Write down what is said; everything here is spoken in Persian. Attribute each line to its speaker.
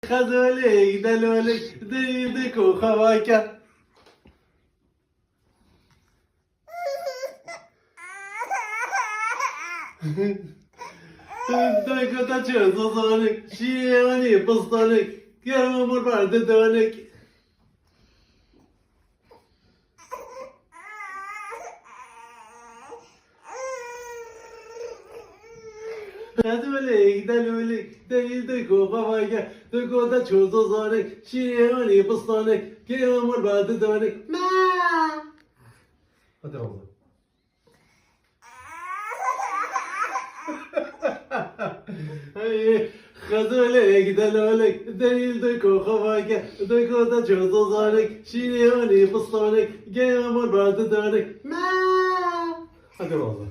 Speaker 1: خذولك دلولك ديدك وخواكه. دايكو تاچو زوزونك شيواني بستانك يا مر بعد دونك. خذولك دلولك ديدك وخواكه دايكو تاچو زوزونك شيواني بستانك يا مر بعد دونك. ما هذا هو. خذولك دلولك ديدك وخواكه دايكو تاچو زوزونك شيواني بستانك يا مر بعد دونك. ما هذا هو.